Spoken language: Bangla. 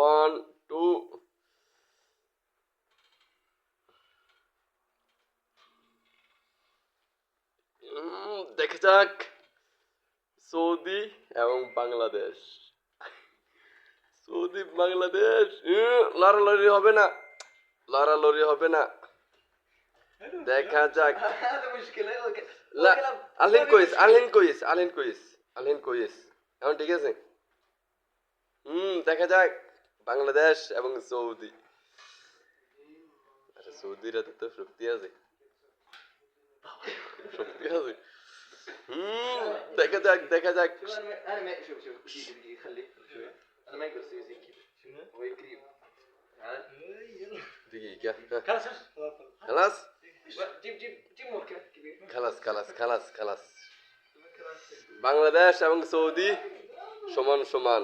1 2 দেখা যাক সৌদি এবং বাংলাদেশ। সৌদি বাংলাদেশ লড়ালড়ি হবে না, লড়ালড়ি হবে না, দেখা যাক। لا الحين كويس الحين كويس الحين كويس الحين كويس এখন ঠিক আছে। দেখা যাক বাংলাদেশ এবং সৌদি। আরে সৌদির হাতে তো শক্তি আছে, শক্তি আছে। দেখা যাক দেখা যাক। انا ما شوف دقيقه خليك شوي انا ما اقدر اسوي زي كذا هو قريب تعال دقيقة خلاص خلاص جيب موكل كبير خلاص خلاص خلاص خلاص বাংলাদেশ এবং সৌদি সমান সমান।